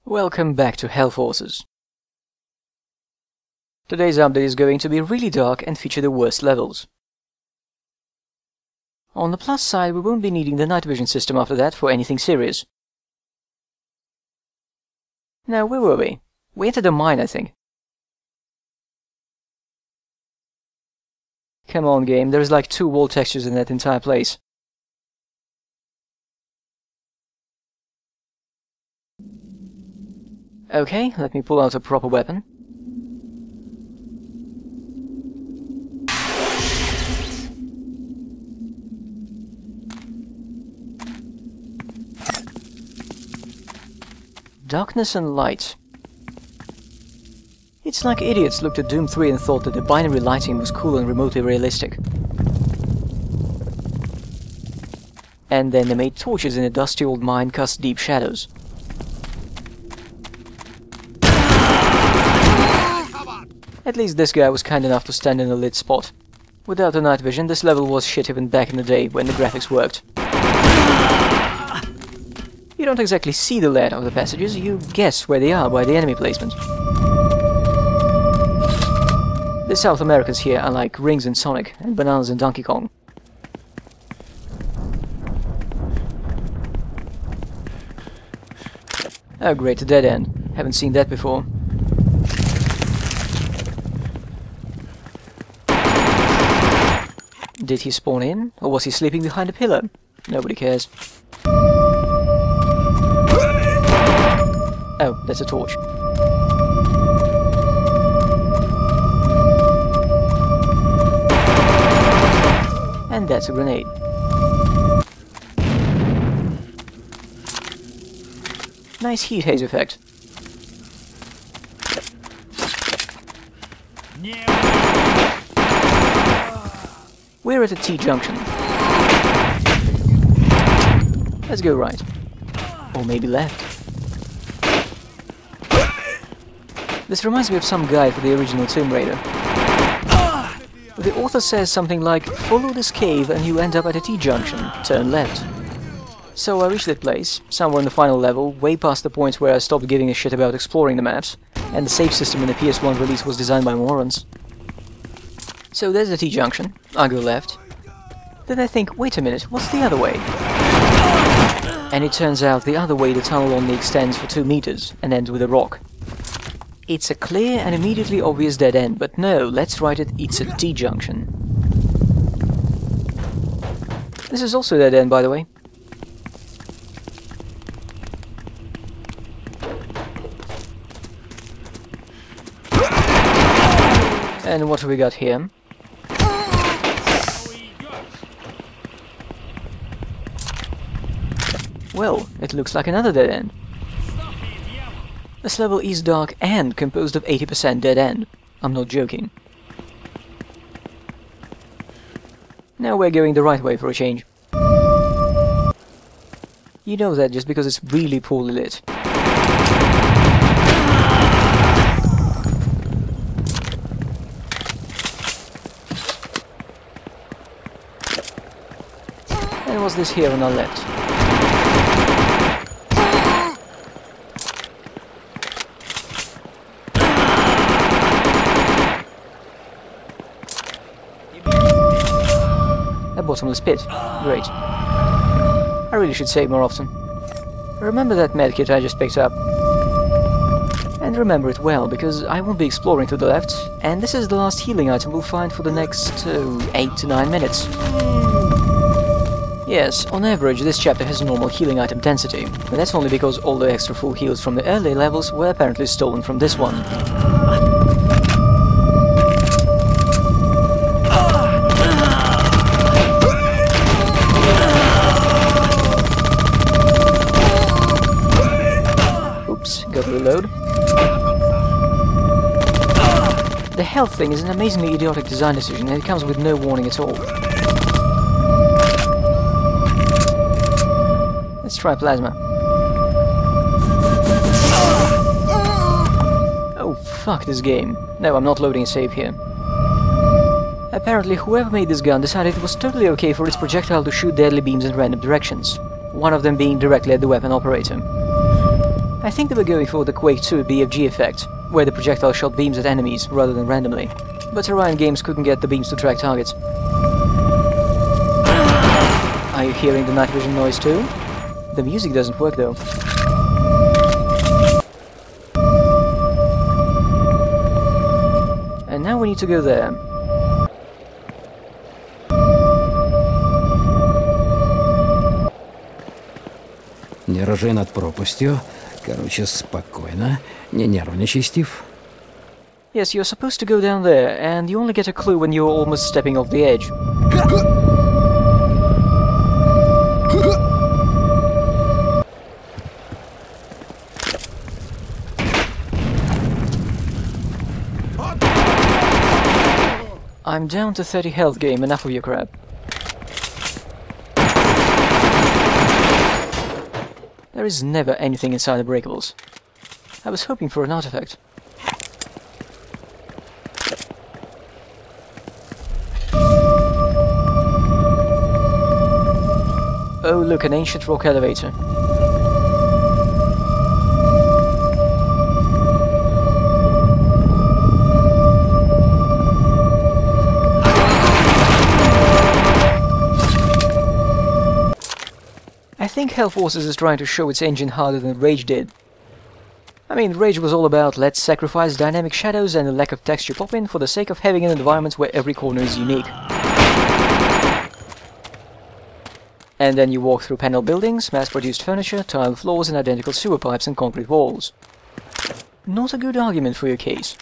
Welcome back to Hellforces. Today's update is going to be really dark and feature the worst levels. On the plus side, we won't be needing the night vision system after that for anything serious. Now, where were we? We entered a mine, I think. Come on, game, there's like 2 wall textures in that entire place. Okay, let me pull out a proper weapon. Darkness and light. It's like idiots looked at Doom 3 and thought that the binary lighting was cool and remotely realistic. And then they made torches in a dusty old mine cast deep shadows. At least this guy was kind enough to stand in a lit spot. Without the night vision, this level was shit even back in the day when the graphics worked. You don't exactly see the layout of the passages, you guess where they are by the enemy placement. The South Americans here are like Rings in Sonic and Bananas in Donkey Kong. Oh great, a dead end. Haven't seen that before. Did he spawn in, or was he sleeping behind a pillar? Nobody cares. Oh, that's a torch. And that's a grenade. Nice heat haze effect. We're at a T-junction. Let's go right. Or maybe left. This reminds me of some guide for the original Tomb Raider. The author says something like, follow this cave and you end up at a T-junction, turn left. So I reached that place, somewhere in the final level, way past the point where I stopped giving a shit about exploring the maps, and the save system in the PS1 release was designed by morons. So there's the T-junction, I go left. Then I think, wait a minute, what's the other way? And it turns out the other way the tunnel only extends for 2 meters and ends with a rock. It's a clear and immediately obvious dead end, but no, let's write it, it's a T-junction. This is also a dead end, by the way. And what have we got here? Well, it looks like another dead end. This level is dark and composed of 80% dead end. I'm not joking. Now we're going the right way for a change. You know that just because it's really poorly lit. And what's this here on our left? A bottomless pit. Great. I really should save more often. Remember that medkit I just picked up. And remember it well, because I won't be exploring to the left, and this is the last healing item we'll find for the next 8 to 9 minutes. Yes, on average this chapter has a normal healing item density, but that's only because all the extra full heals from the early levels were apparently stolen from this one. Oops, got to reload. The health thing is an amazingly idiotic design decision, and it comes with no warning at all. Let's try plasma. Oh fuck this game. No, I'm not loading a save here. Apparently whoever made this gun decided it was totally okay for its projectile to shoot deadly beams in random directions, one of them being directly at the weapon operator. I think they were going for the Quake 2 BFG effect, where the projectile shot beams at enemies rather than randomly. But Orion Games couldn't get the beams to track targets. Are you hearing the night vision noise too? The music doesn't work though. And now we need to go there. Держи над пропастью. Короче, спокойно. Не нервничай, Стив. Yes, you're supposed to go down there, and you only get a clue when you're almost stepping off the edge. I'm down to 30 health, game, enough of your crap. There is never anything inside the breakables. I was hoping for an artifact. Oh look, an ancient rock elevator. I think Hellforces is trying to show its engine harder than Rage did. I mean, Rage was all about let's sacrifice dynamic shadows and a lack of texture pop-in for the sake of having an environment where every corner is unique. And then you walk through panel buildings, mass-produced furniture, tile floors and identical sewer pipes and concrete walls. Not a good argument for your case.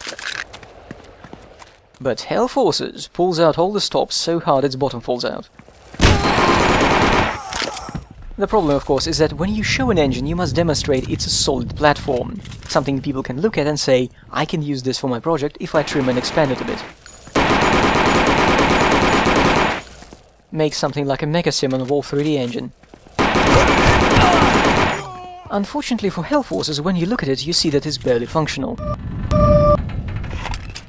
But Hellforces pulls out all the stops so hard its bottom falls out. The problem, of course, is that when you show an engine, you must demonstrate it's a solid platform. Something people can look at and say, I can use this for my project if I trim and expand it a bit. Make something like a mechasim on a Wolf 3D engine. Unfortunately for Hellforces, when you look at it, you see that it's barely functional.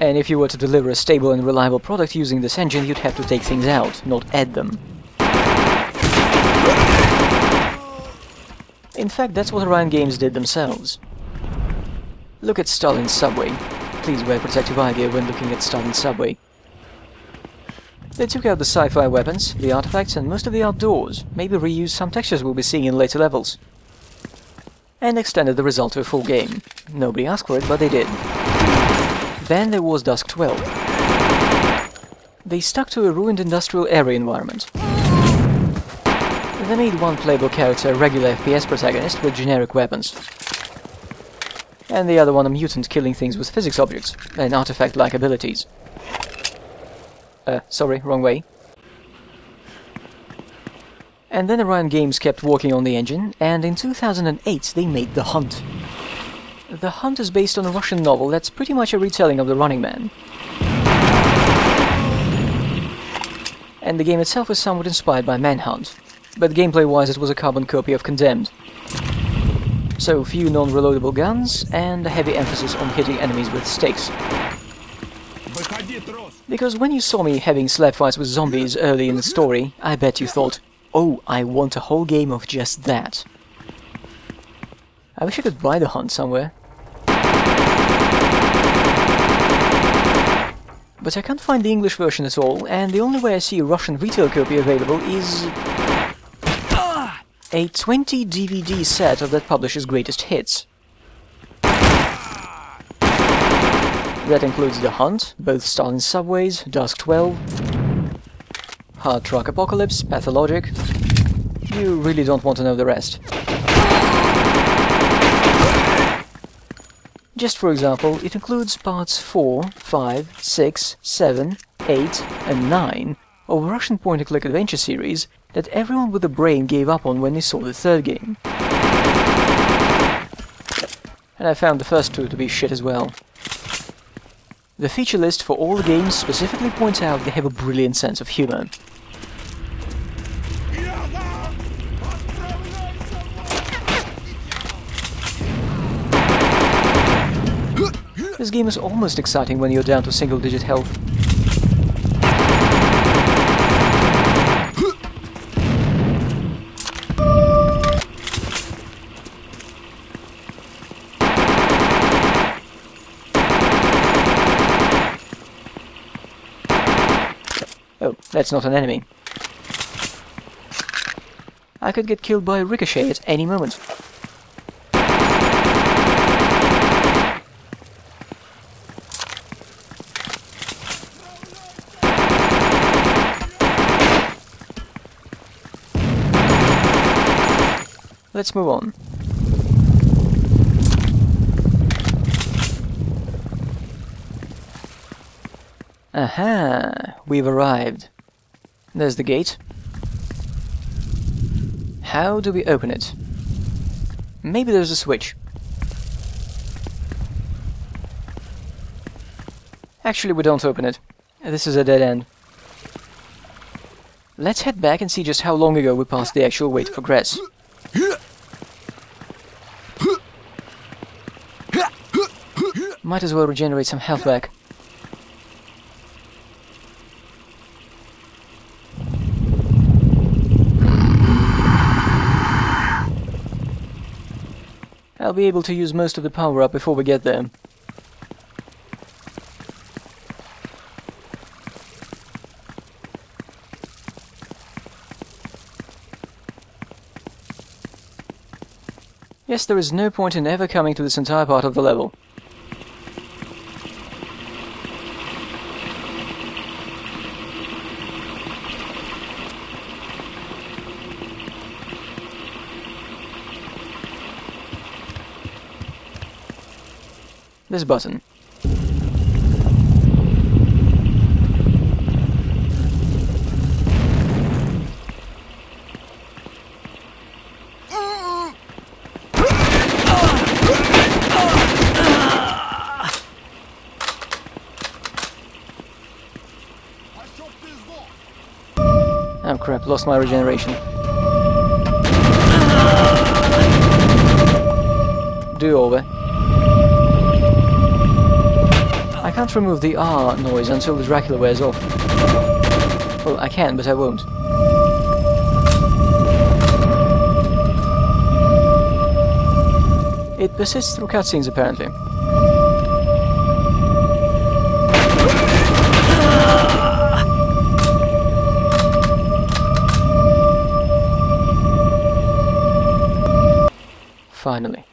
And if you were to deliver a stable and reliable product using this engine, you'd have to take things out, not add them. In fact, that's what Orion Games did themselves. Look at Stalin's subway. Please wear protective eye gear when looking at Stalin's subway. They took out the sci-fi weapons, the artifacts and most of the outdoors, maybe reused some textures we'll be seeing in later levels. And extended the result to a full game. Nobody asked for it, but they did. Then there was Dusk 12. They stuck to a ruined industrial area environment. They made one playable character a regular FPS protagonist with generic weapons. And the other one a mutant killing things with physics objects, and artifact-like abilities. Sorry, wrong way. And then Orion Games kept working on the engine, and in 2008 they made The Hunt. The Hunt is based on a Russian novel that's pretty much a retelling of The Running Man. And the game itself is somewhat inspired by Manhunt, but gameplay-wise it was a carbon copy of Condemned. So few non-reloadable guns, and a heavy emphasis on hitting enemies with sticks. Because when you saw me having slap fights with zombies early in the story, I bet you thought, oh, I want a whole game of just that. I wish I could buy The Hunt somewhere. But I can't find the English version at all, and the only way I see a Russian retail copy available is a 20 DVD set of that publisher's greatest hits. That includes The Hunt, both Stalin's Subways, Dusk 12, Hard Truck Apocalypse, Pathologic. You really don't want to know the rest. Just for example, it includes parts 4, 5, 6, 7, 8 and 9 of a Russian point-and-click adventure series that everyone with a brain gave up on when they saw the third game. And I found the first two to be shit as well. The feature list for all the games specifically points out they have a brilliant sense of humor. This game is almost exciting when you're down to single-digit health. That's not an enemy. I could get killed by a ricochet at any moment. Let's move on. Aha! We've arrived. There's the gate. How do we open it? Maybe there's a switch. Actually, we don't open it. This is a dead end. Let's head back and see just how long ago we passed the actual way to progress. Might as well regenerate some health back. I'll be able to use most of the power up before we get there. Yes, there is no point in ever coming to this entire part of the level. This button. Oh crap, lost my regeneration. Do over. I can't remove the R noise until the Dracula wears off. Well, I can, but I won't. It persists through cutscenes, apparently. Finally.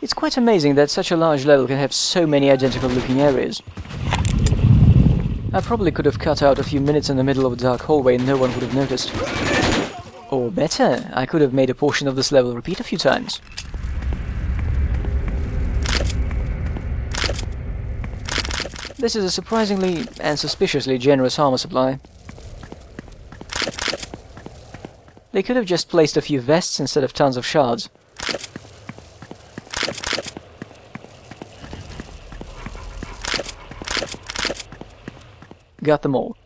It's quite amazing that such a large level can have so many identical looking areas. I probably could have cut out a few minutes in the middle of a dark hallway and no one would have noticed. Or better, I could have made a portion of this level repeat a few times. This is a surprisingly and suspiciously generous armor supply. They could have just placed a few vests instead of tons of shards. Got them all.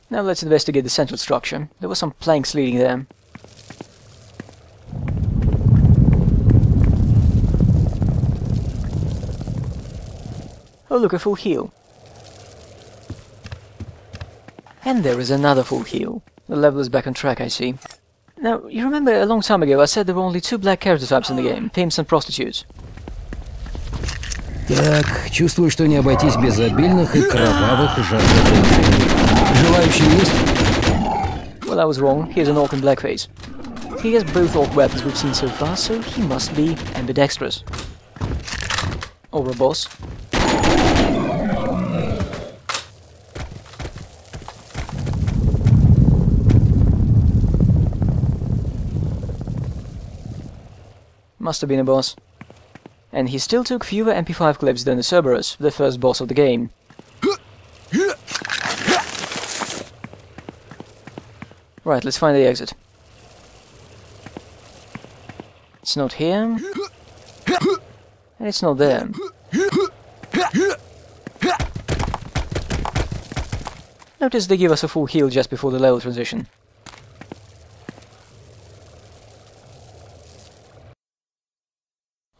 Now let's investigate the central structure. There were some planks leading there. Oh look, a full heal. And there is another full heal. The level is back on track, I see. Now, you remember a long time ago I said there were only two black character types in the game, pimps and prostitutes. Так, чувствую, что не обойтись без обильных и кровавых жертв. Желающие есть? Well, I was wrong. Here's an orc in blackface. He has both orc weapons we've seen so far, so he must be ambidextrous. Or a boss. Must have been a boss. And he still took fewer MP5 clips than the Cerberus, the first boss of the game. Right, let's find the exit. It's not here. And it's not there. Notice they give us a full heal just before the level transition.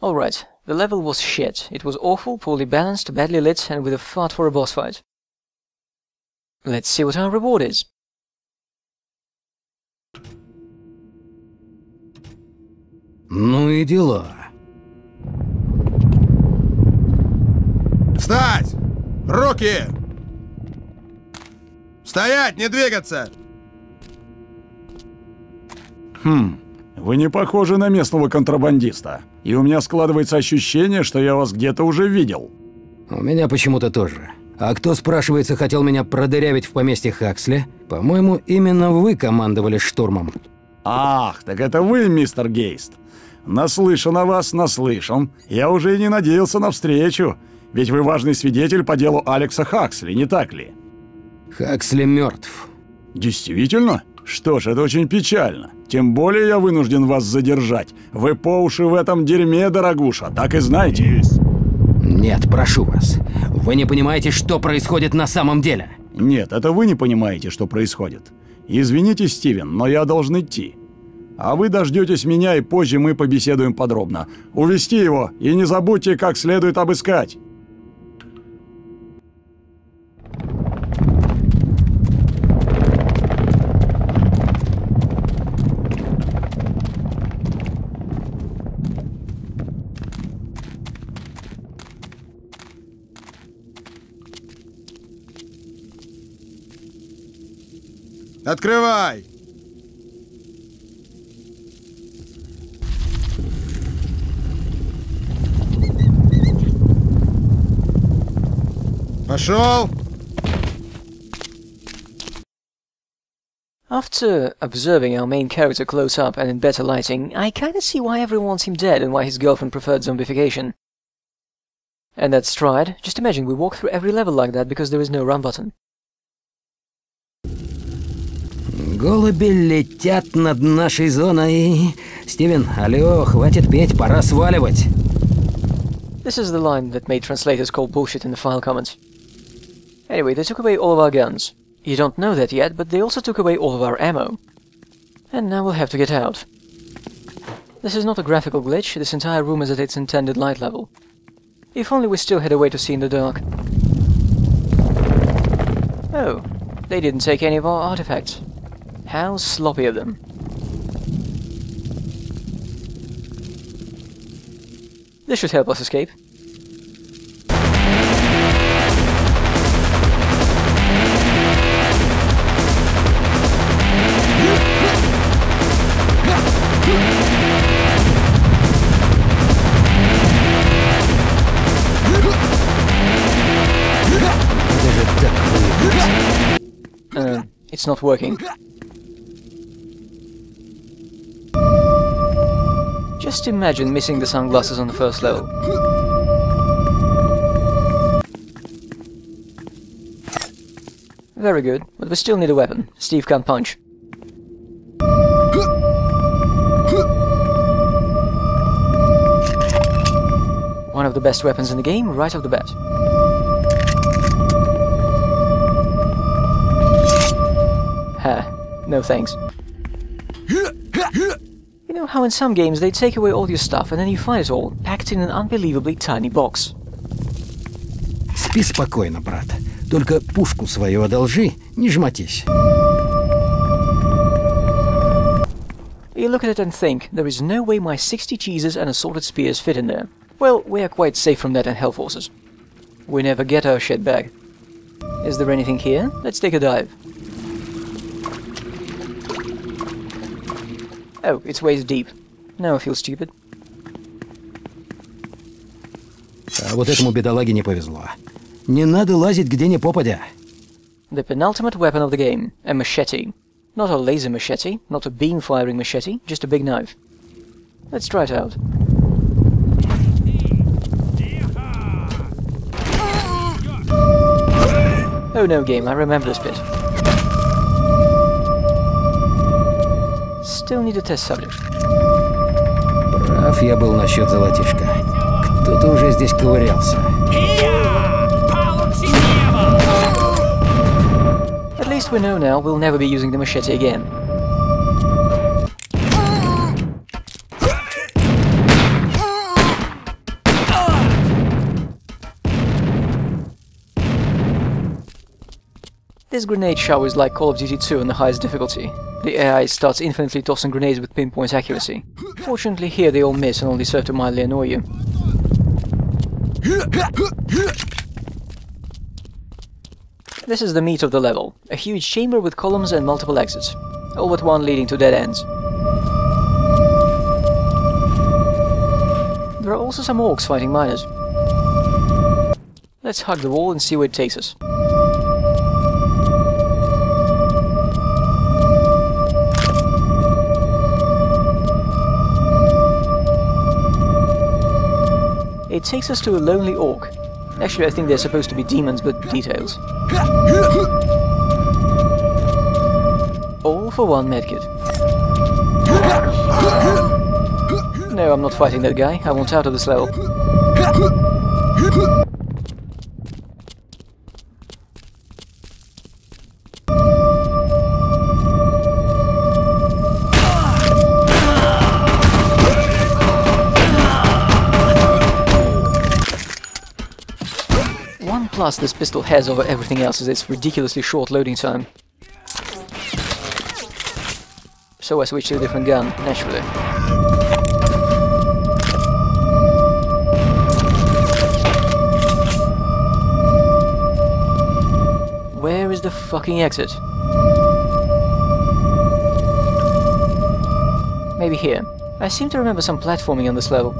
Alright, the level was shit. It was awful, poorly balanced, badly lit, and with a fart for a boss fight. Let's see what our reward is. Ну и дела. Встать! Руки! Стоять, не двигаться! Вы не похожи на местного контрабандиста. И у меня складывается ощущение, что я вас где-то уже видел. У меня почему-то тоже. А кто, спрашивается, хотел меня продырявить в поместье Хаксли? По-моему, именно вы командовали штурмом. Ах, так это вы, мистер Гейст. Наслышан о вас, наслышан. Я уже и не надеялся на встречу. Ведь вы важный свидетель по делу Алекса Хаксли, не так ли? Хаксли мертв. Действительно? Что ж, это очень печально. Тем более я вынужден вас задержать. Вы по уши в этом дерьме, дорогуша, так и знайте. Нет, прошу вас. Вы не понимаете, что происходит на самом деле. Нет, это вы не понимаете, что происходит. Извините, Стивен, но я должен идти. А вы дождетесь меня, и позже мы побеседуем подробно. Увести его, и не забудьте, как следует обыскать. Открывай! Пошел! After observing our main character close up and in better lighting, I kinda see why everyone wants him dead and why his girlfriend preferred zombification. And that's right. Just imagine we walk through every level like that because there is no run button. Голуби летят над нашей зоной. Стивен, алло, хватит петь, пора сваливать. This is the line that made translators call bullshit in the file comments. Anyway, they took away all of our guns. You don't know that yet, but they also took away all of our ammo. And now we'll have to get out. This is not a graphical glitch, this entire room is at its intended light level. If only we still had a way to see in the dark. Oh, they didn't take any of our artifacts. How sloppy of them. This should help us escape. It's not working. Just imagine missing the sunglasses on the first level. Very good, but we still need a weapon. Steve can't punch. One of the best weapons in the game, right off the bat. Ha, no thanks. You know how in some games they take away all your stuff and then you find it all, packed in an unbelievably tiny box. Спи спокойно, брат. Только пушку свою одолжи, не жмотись. You look at it and think, there is no way my 60 cheeses and assorted spears fit in there. Well, we are quite safe from that in Hellforces. We never get our shit back. Is there anything here? Let's take a dive. Oh, it's waist deep. Now I feel stupid. А вот этому бедолаге не повезло. Не надо лазить где ни попадя. The penultimate weapon of the game, a machete. Not a laser machete, not a beam-firing machete, just a big knife. Let's try it out. Oh no, game, I remember this bit. Still need a test subject. Прав я был насчет золотишка. Кто-то уже здесь ковырялся. At least we know now we'll never be using the machete again. This grenade shower is like Call of Duty 2 on the highest difficulty. The AI starts infinitely tossing grenades with pinpoint accuracy. Fortunately here they all miss and only serve to mildly annoy you. This is the meat of the level, a huge chamber with columns and multiple exits, all but one leading to dead ends. There are also some orcs fighting miners. Let's hug the wall and see where it takes us. It takes us to a lonely orc. Actually, I think they're supposed to be demons, but details. All for one medkit. No, I'm not fighting that guy. I want out of this level. One plus this pistol has over everything else is its ridiculously short loading time. So I switched to a different gun, naturally. Where is the fucking exit? Maybe here. I seem to remember some platforming on this level.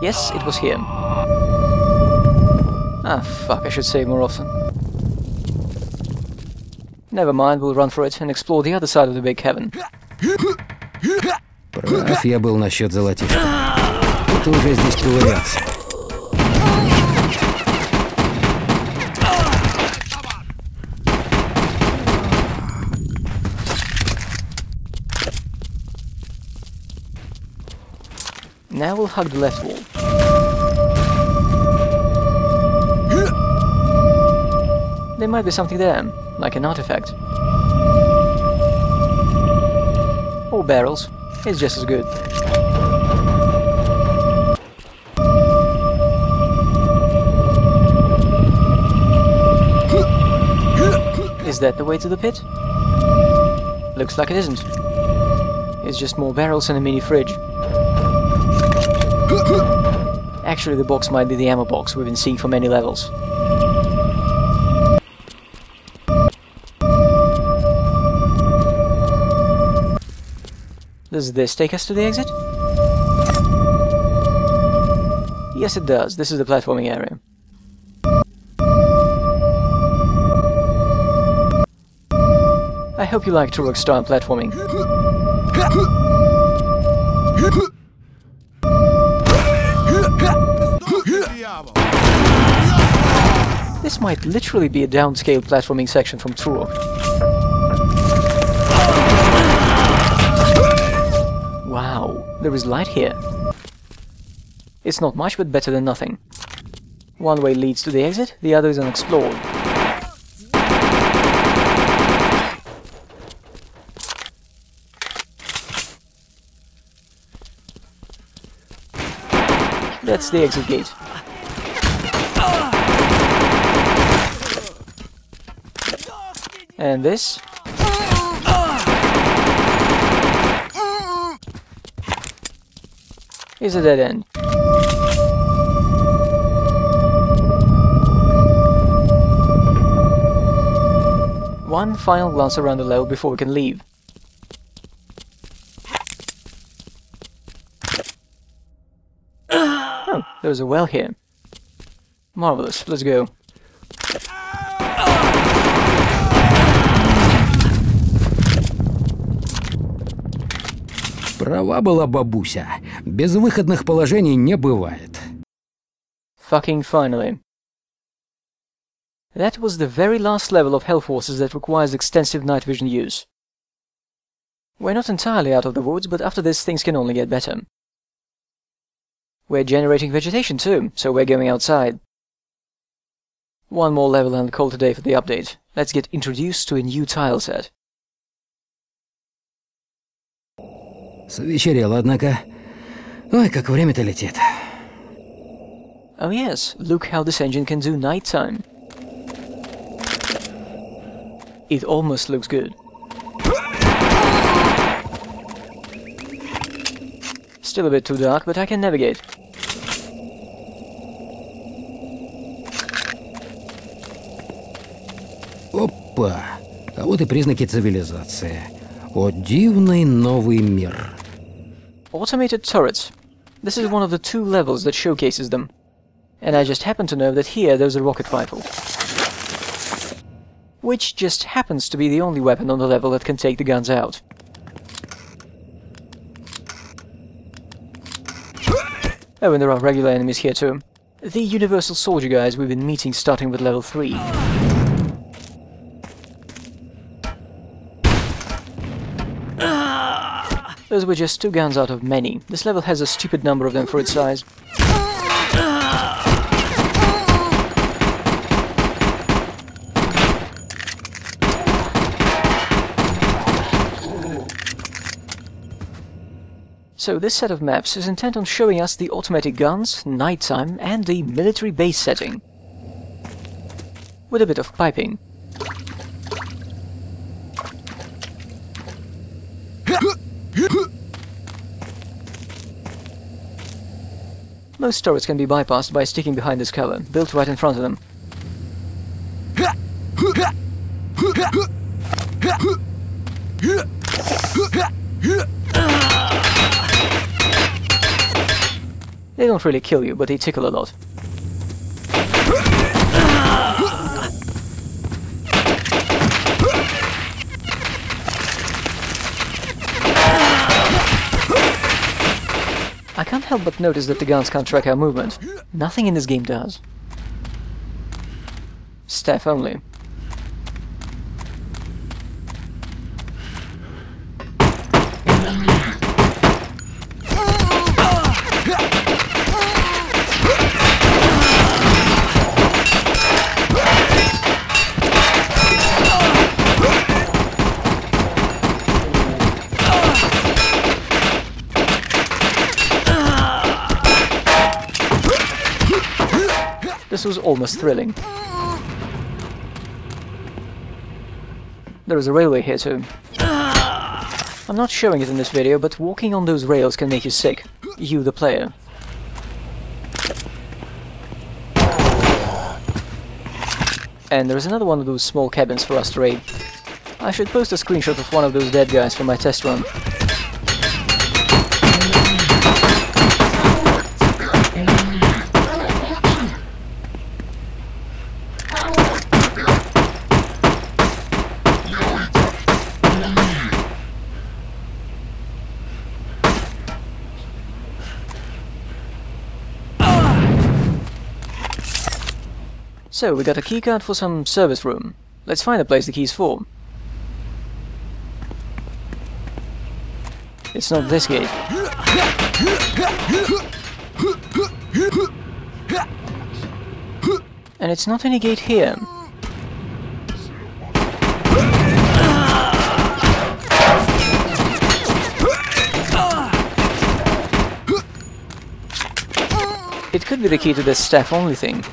Yes, it was here. Ah, fuck, I should save more often. Never mind, we'll run for it and explore the other side of the big cavern. Прав я был насчет золотишка. Ты уже здесь ковырялся. Now we'll hug the left wall. There might be something there, like an artifact. Or barrels. It's just as good. Is that the way to the pit? Looks like it isn't. It's just more barrels and a mini fridge. Actually, the box might be the ammo box we've been seeing for many levels. Does this take us to the exit? Yes, it does. This is the platforming area. I hope you like Turok style platforming. This might literally be a downscale platforming section from Turok. Wow, there is light here. It's not much, but better than nothing. One way leads to the exit, the other is unexplored. That's the exit gate. And this? Is a dead end. One final glance around the level before we can leave. Oh, there's a well here. Marvelous, let's go. Права была бабуся. Безвыходных положений не бывает. Fucking finally. That was the very last level of Hellforces that requires extensive night vision use. We're not entirely out of the woods, but after this things can only get better. We're generating vegetation too, so we're going outside. One more level and call today for the update. Let's get introduced to a new tile set. Свечерело, однако. Ой, как время-то летит. Oh yes, look how this engine can do nighttime. It almost looks good. Still a bit too dark, but I can navigate. Опа! А вот и признаки цивилизации. О, дивный новый мир. Automated turrets. This is one of the 2 levels that showcases them. And I just happen to know that here there's a rocket rifle. Which just happens to be the only weapon on the level that can take the guns out. Oh, and there are regular enemies here too. The universal soldier guys we've been meeting starting with level 3. Those were just 2 guns out of many. This level has a stupid number of them for its size. So this set of maps is intent on showing us the automatic guns, nighttime, and the military base setting. With a bit of piping. Most turrets can be bypassed by sticking behind this cover, built right in front of them. They don't really kill you, but they tickle a lot. I can't help but notice that the guns can't track our movement. Nothing in this game does. Staff only. This was almost thrilling. There is a railway here too. I'm not showing it in this video, but walking on those rails can make you sick. You, the player. And there is another one of those small cabins for us to raid. I should post a screenshot of one of those dead guys for my test run. So, we got a keycard for some service room. Let's find a place the key's for. It's not this gate. And it's not any gate here. It could be the key to this staff-only thing.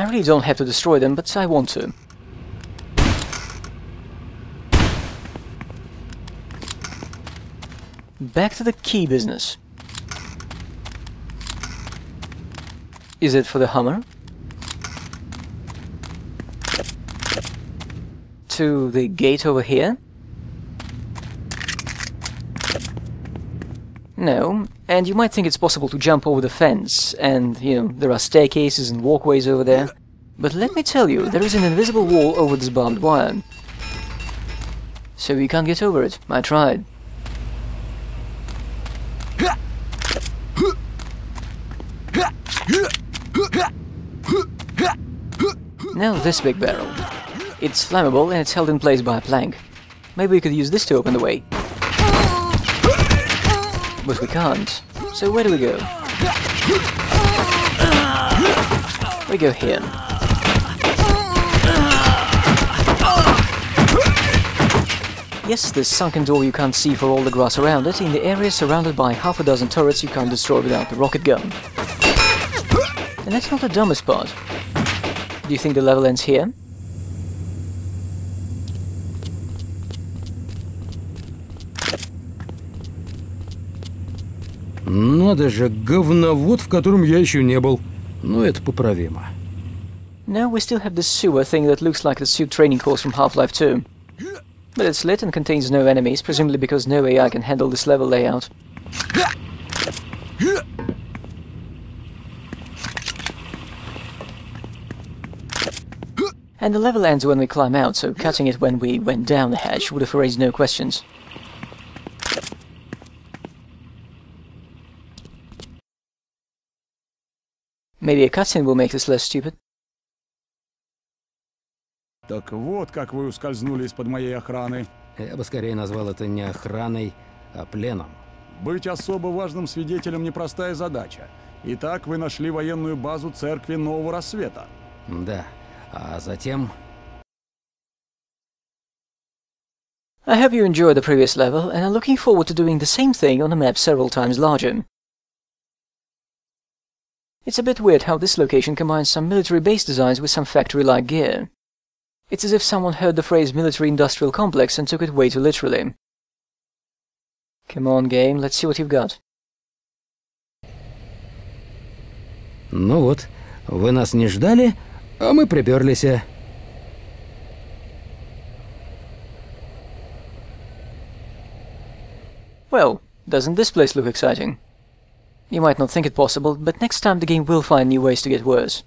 I really don't have to destroy them, but I want to. Back to the key business. Is it for the Hummer? To the gate over here? No, and you might think it's possible to jump over the fence, and, you know, there are staircases and walkways over there. But let me tell you, there is an invisible wall over this barbed wire. So you can't get over it. I tried. Now this big barrel. It's flammable and it's held in place by a plank. Maybe we could use this to open the way. But we can't. So where do we go? We go here. Yes, this sunken door you can't see for all the grass around it, in the area surrounded by half a dozen turrets you can't destroy without the rocket gun. And that's not the dumbest part. Do you think the level ends here? Надо же, говновод, в котором я еще не был. Но это поправимо. No, we still have this sewer thing that looks like the suit training course from Half-Life 2. But it's lit and contains no enemies, presumably because no AI can handle this level layout. And the level ends when we climb out, so cutting it when we went down the hatch would have raised no questions. Maybe a cutscene will make this less stupid. Так вот, как вы ускользнули из-под моей охраны. Я бы скорее назвал это не охраной, а пленом. Быть особо важным свидетелем — непростая задача. Итак, вы нашли военную базу Церкви Нового Рассвета. Да, а затем... I hope you enjoyed the previous level, and are looking forward to doing the same thing on a map several times larger. It's a bit weird how this location combines some military base designs with some factory-like gear. It's as if someone heard the phrase military-industrial complex and took it way too literally. Come on, game, let's see what you've got. Ну вот, вы нас не ждали, а мы приперлись. Well, doesn't this place look exciting? You might not think it possible, but next time the game will find new ways to get worse.